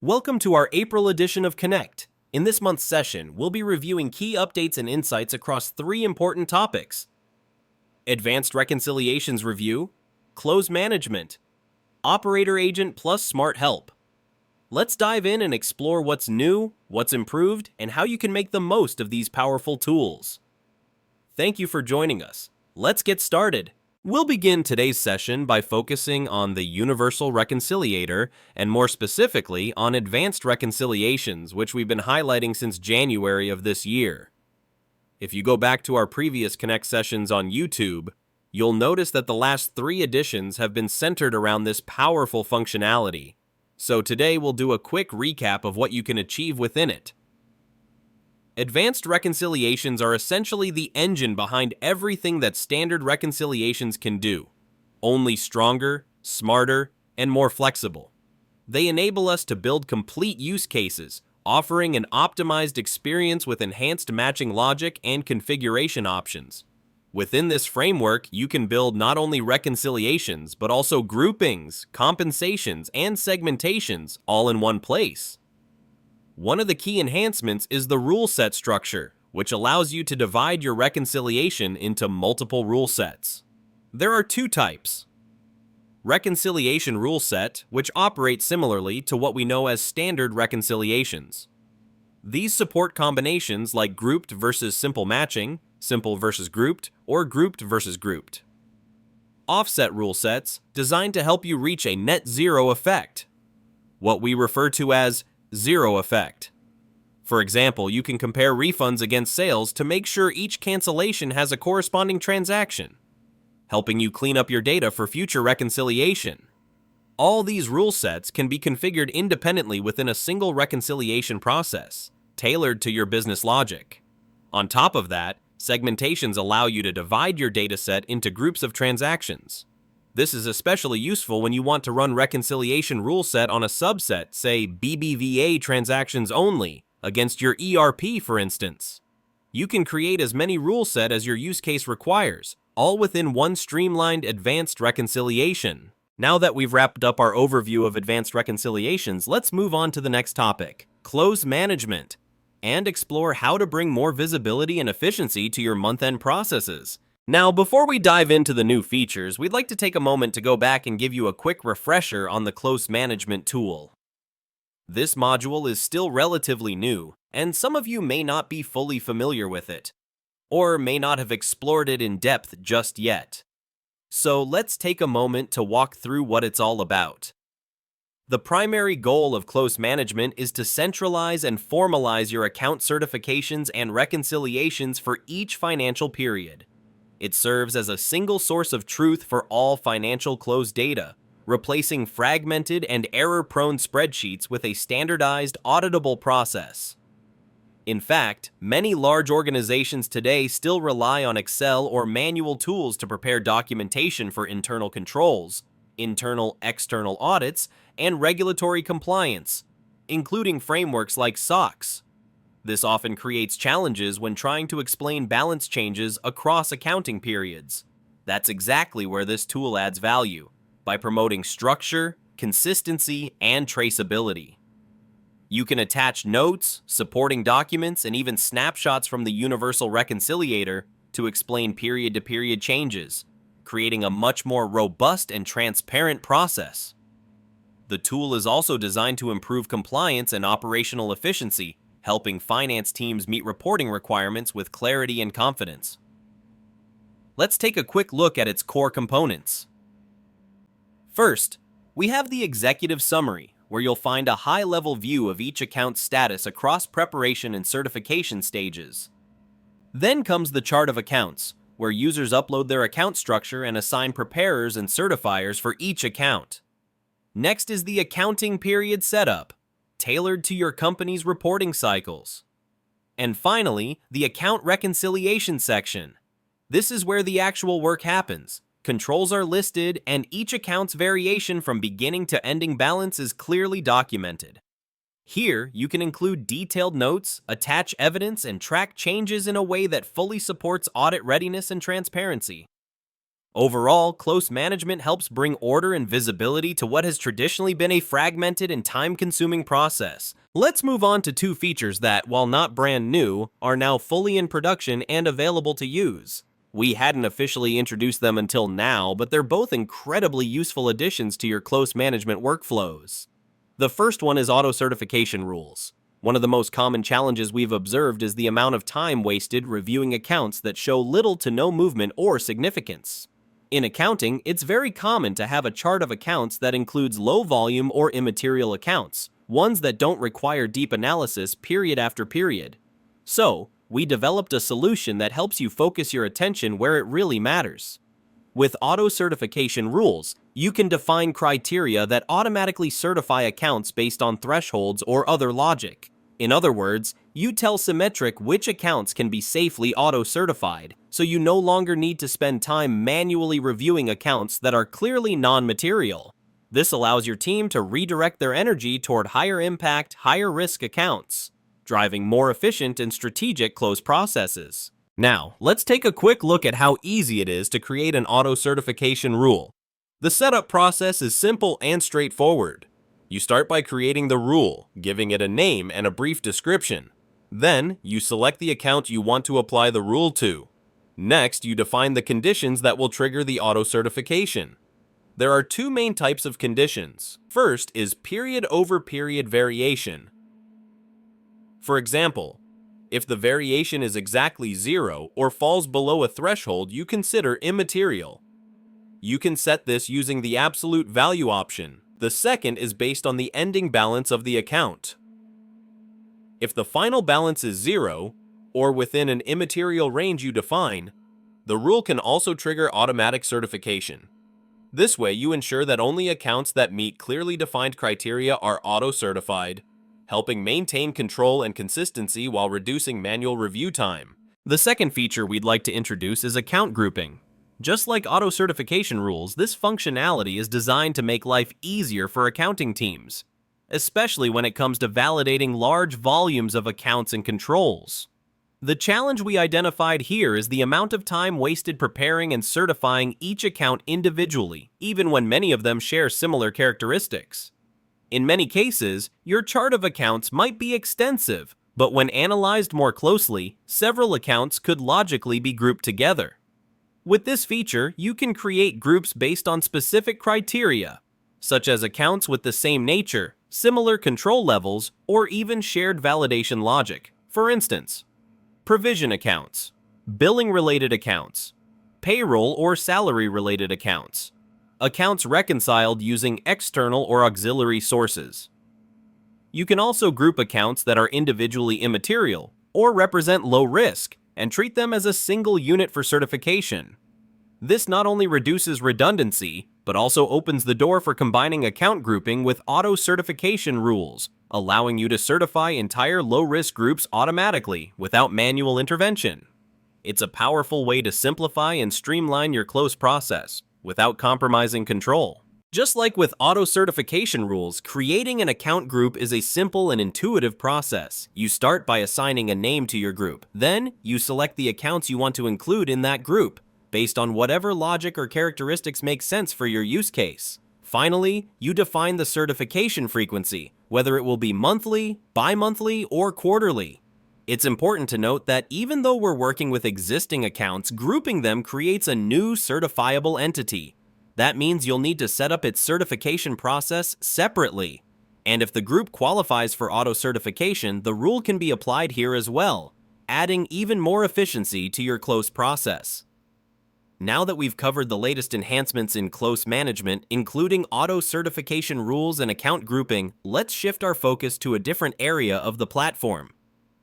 Welcome to our April edition of Connect. In this month's session, we'll be reviewing key updates and insights across three important topics: Advanced Reconciliations Review, Close Management, Operator Agent plus Smart Help. Let's dive in and explore what's new, what's improved, and how you can make the most of these powerful tools. Thank you for joining us. Let's get started. We'll begin today's session by focusing on the Universal Reconciliator, and more specifically on Advanced Reconciliations, which we've been highlighting since January of this year. If you go back to our previous Connect sessions on YouTube, you'll notice that the last three editions have been centered around this powerful functionality. So today we'll do a quick recap of what you can achieve within it. Advanced reconciliations are essentially the engine behind everything that standard reconciliations can do, only stronger, smarter, and more flexible. They enable us to build complete use cases, offering an optimized experience with enhanced matching logic and configuration options. Within this framework, you can build not only reconciliations, but also groupings, compensations, and segmentations all in one place. One of the key enhancements is the rule set structure, which allows you to divide your reconciliation into multiple rule sets. There are two types: reconciliation rule set, which operates similarly to what we know as standard reconciliations. These support combinations like grouped versus simple matching, simple versus grouped, or grouped versus grouped. Offset rule sets, designed to help you reach a net zero effect, what we refer to as zero effect. For example, you can compare refunds against sales to make sure each cancellation has a corresponding transaction, helping you clean up your data for future reconciliation. All these rule sets can be configured independently within a single reconciliation process, tailored to your business logic. On top of that, segmentations allow you to divide your dataset into groups of transactions. This is especially useful when you want to run reconciliation rule set on a subset, say BBVA transactions only, against your ERP, for instance. You can create as many rule set as your use case requires, all within one streamlined advanced reconciliation. Now that we've wrapped up our overview of advanced reconciliations, let's move on to the next topic: close management, and explore how to bring more visibility and efficiency to your month-end processes. Now, before we dive into the new features, we'd like to take a moment to go back and give you a quick refresher on the close management tool. This module is still relatively new, and some of you may not be fully familiar with it, or may not have explored it in depth just yet. So let's take a moment to walk through what it's all about. The primary goal of close management is to centralize and formalize your account certifications and reconciliations for each financial period. It serves as a single source of truth for all financial close data, replacing fragmented and error-prone spreadsheets with a standardized, auditable process. In fact, many large organizations today still rely on Excel or manual tools to prepare documentation for internal controls, internal-external audits, and regulatory compliance, including frameworks like SOX. This often creates challenges when trying to explain balance changes across accounting periods. That's exactly where this tool adds value, by promoting structure, consistency, and traceability. You can attach notes, supporting documents, and even snapshots from the Universal Reconciliator to explain period-to-period changes, creating a much more robust and transparent process. The tool is also designed to improve compliance and operational efficiency, helping finance teams meet reporting requirements with clarity and confidence. Let's take a quick look at its core components. First, we have the Executive Summary, where you'll find a high-level view of each account's status across preparation and certification stages. Then comes the Chart of Accounts, where users upload their account structure and assign preparers and certifiers for each account. Next is the Accounting Period Setup, tailored to your company's reporting cycles. And finally, the Account Reconciliation section. This is where the actual work happens. Controls are listed, and each account's variation from beginning to ending balance is clearly documented. Here, you can include detailed notes, attach evidence, and track changes in a way that fully supports audit readiness and transparency. Overall, close management helps bring order and visibility to what has traditionally been a fragmented and time-consuming process. Let's move on to two features that, while not brand new, are now fully in production and available to use. We hadn't officially introduced them until now, but they're both incredibly useful additions to your close management workflows. The first one is auto-certification rules. One of the most common challenges we've observed is the amount of time wasted reviewing accounts that show little to no movement or significance. In accounting, it's very common to have a chart of accounts that includes low volume or immaterial accounts, ones that don't require deep analysis period after period. So, we developed a solution that helps you focus your attention where it really matters. With auto-certification rules, you can define criteria that automatically certify accounts based on thresholds or other logic. In other words, you tell Symmetric which accounts can be safely auto-certified, so you no longer need to spend time manually reviewing accounts that are clearly non-material. This allows your team to redirect their energy toward higher impact, higher risk accounts, driving more efficient and strategic close processes. Now, let's take a quick look at how easy it is to create an auto-certification rule. The setup process is simple and straightforward. You start by creating the rule, giving it a name and a brief description. Then, you select the account you want to apply the rule to. Next, you define the conditions that will trigger the auto-certification. There are two main types of conditions. First is period-over-period variation. For example, if the variation is exactly 0 or falls below a threshold you consider immaterial. You can set this using the absolute value option. The second is based on the ending balance of the account. If the final balance is 0, or within an immaterial range you define, the rule can also trigger automatic certification. This way you ensure that only accounts that meet clearly defined criteria are auto-certified, helping maintain control and consistency while reducing manual review time. The second feature we'd like to introduce is account grouping. Just like auto-certification rules, this functionality is designed to make life easier for accounting teams, especially when it comes to validating large volumes of accounts and controls. The challenge we identified here is the amount of time wasted preparing and certifying each account individually, even when many of them share similar characteristics. In many cases, your chart of accounts might be extensive, but when analyzed more closely, several accounts could logically be grouped together. With this feature, you can create groups based on specific criteria, such as accounts with the same nature, similar control levels, or even shared validation logic. For instance, provision accounts, billing-related accounts, payroll or salary-related accounts, accounts reconciled using external or auxiliary sources. You can also group accounts that are individually immaterial or represent low risk and treat them as a single unit for certification. This not only reduces redundancy, but also opens the door for combining account grouping with auto-certification rules, allowing you to certify entire low-risk groups automatically without manual intervention. It's a powerful way to simplify and streamline your close process without compromising control. Just like with auto-certification rules, creating an account group is a simple and intuitive process. You start by assigning a name to your group. Then, you select the accounts you want to include in that group, based on whatever logic or characteristics make sense for your use case. Finally, you define the certification frequency, whether it will be monthly, bi-monthly, or quarterly. It's important to note that even though we're working with existing accounts, grouping them creates a new certifiable entity. That means you'll need to set up its certification process separately. And if the group qualifies for auto-certification, the rule can be applied here as well, adding even more efficiency to your close process. Now that we've covered the latest enhancements in close management, including auto-certification rules and account grouping, let's shift our focus to a different area of the platform.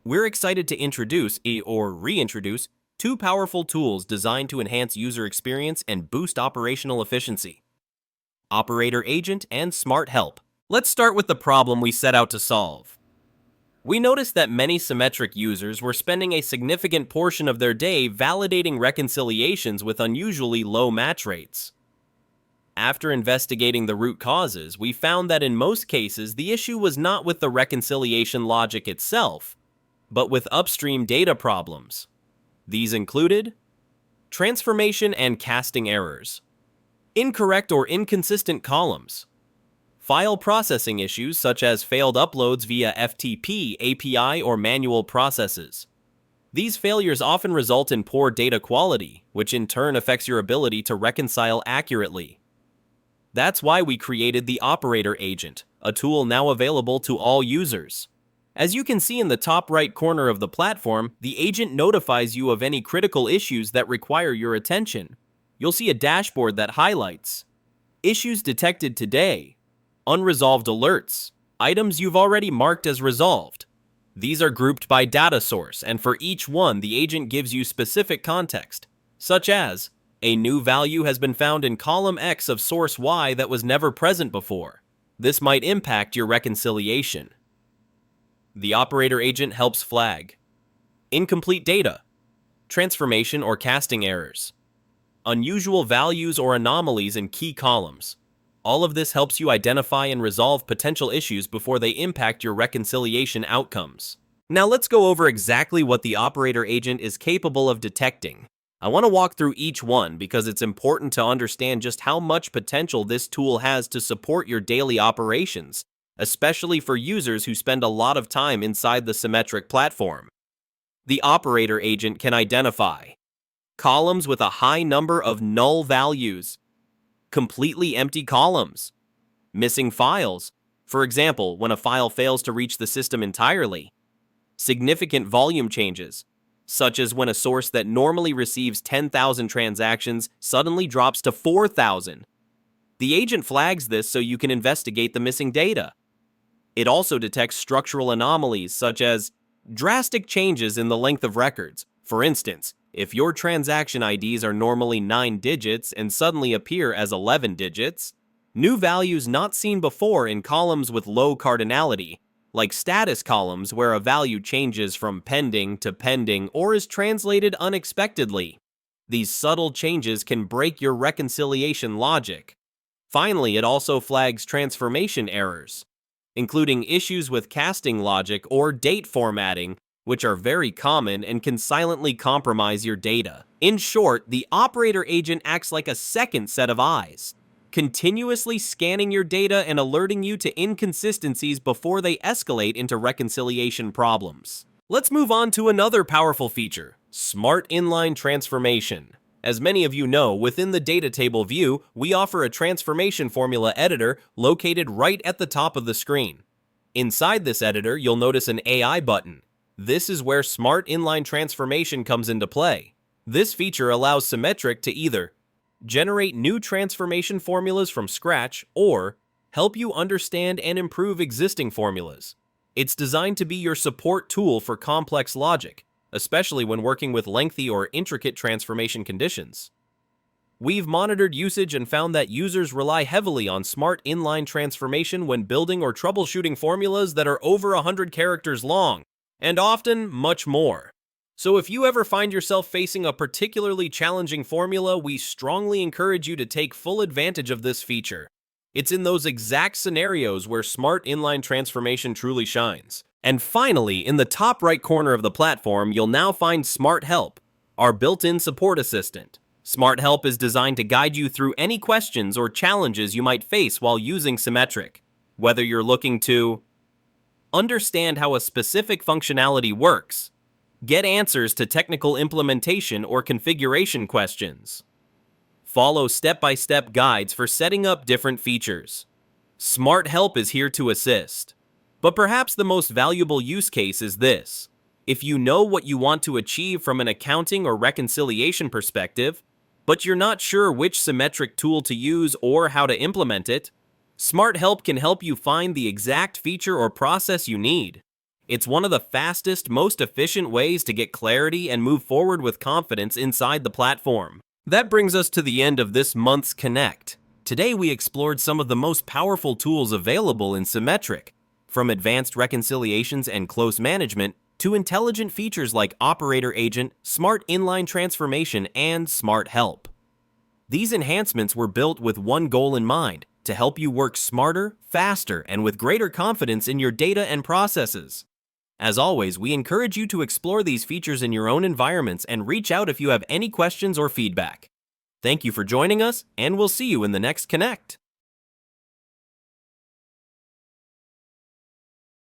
We're excited to introduce, or reintroduce, two powerful tools designed to enhance user experience and boost operational efficiency: Operator Agent and Smart Help. Let's start with the problem we set out to solve. We noticed that many Symmetric users were spending a significant portion of their day validating reconciliations with unusually low match rates. After investigating the root causes, we found that in most cases the issue was not with the reconciliation logic itself, but with upstream data problems. These included Transformation and casting errors. Incorrect or inconsistent columns. File processing issues such as failed uploads via FTP, API, or manual processes. These failures often result in poor data quality, which in turn affects your ability to reconcile accurately. That's why we created the Operator Agent, a tool now available to all users. As you can see in the top right corner of the platform, the agent notifies you of any critical issues that require your attention. You'll see a dashboard that highlights issues detected today, unresolved alerts, items you've already marked as resolved. These are grouped by data source, and for each one, the agent gives you specific context, such as, a new value has been found in column X of source Y that was never present before. This might impact your reconciliation. The Operator Agent helps flag incomplete data, transformation or casting errors, unusual values or anomalies in key columns. All of this helps you identify and resolve potential issues before they impact your reconciliation outcomes. Now let's go over exactly what the Operator Agent is capable of detecting. I want to walk through each one because it's important to understand just how much potential this tool has to support your daily operations, especially for users who spend a lot of time inside the Symmetric platform. The Operator Agent can identify columns with a high number of null values, completely empty columns, missing files, for example, when a file fails to reach the system entirely, significant volume changes, such as when a source that normally receives 10,000 transactions suddenly drops to 4,000. The agent flags this so you can investigate the missing data. It also detects structural anomalies such as drastic changes in the length of records. For instance, if your transaction IDs are normally 9 digits and suddenly appear as 11 digits, new values not seen before in columns with low cardinality, like status columns where a value changes from pending to pending or is translated unexpectedly. These subtle changes can break your reconciliation logic. Finally, it also flags transformation errors, including issues with casting logic or date formatting, which are very common and can silently compromise your data. In short, the Operator Agent acts like a second set of eyes, continuously scanning your data and alerting you to inconsistencies before they escalate into reconciliation problems. Let's move on to another powerful feature, Smart Inline Transformation. As many of you know, within the data table view, we offer a transformation formula editor located right at the top of the screen. Inside this editor, you'll notice an AI button. This is where Smart Inline Transformation comes into play. This feature allows Symmetric to either generate new transformation formulas from scratch, or help you understand and improve existing formulas. It's designed to be your support tool for complex logic, especially when working with lengthy or intricate transformation conditions. We've monitored usage and found that users rely heavily on Smart Inline Transformation when building or troubleshooting formulas that are over 100 characters long, and often much more. So if you ever find yourself facing a particularly challenging formula, we strongly encourage you to take full advantage of this feature. It's in those exact scenarios where Smart Inline Transformation truly shines. And finally, in the top right corner of the platform, you'll now find Smart Help, our built-in support assistant. Smart Help is designed to guide you through any questions or challenges you might face while using Symmetric. Whether you're looking to understand how a specific functionality works, get answers to technical implementation or configuration questions, follow step-by-step guides for setting up different features, Smart Help is here to assist. But perhaps the most valuable use case is this. If you know what you want to achieve from an accounting or reconciliation perspective, but you're not sure which Symmetric tool to use or how to implement it, Smart Help can help you find the exact feature or process you need. It's one of the fastest, most efficient ways to get clarity and move forward with confidence inside the platform. That brings us to the end of this month's Connect. Today we explored some of the most powerful tools available in Symmetric, from advanced reconciliations and close management to intelligent features like Operator Agent, Smart Inline Transformation, and Smart Help. These enhancements were built with one goal in mind: to help you work smarter, faster, and with greater confidence in your data and processes. As always, we encourage you to explore these features in your own environments and reach out if you have any questions or feedback. Thank you for joining us, and we'll see you in the next Connect.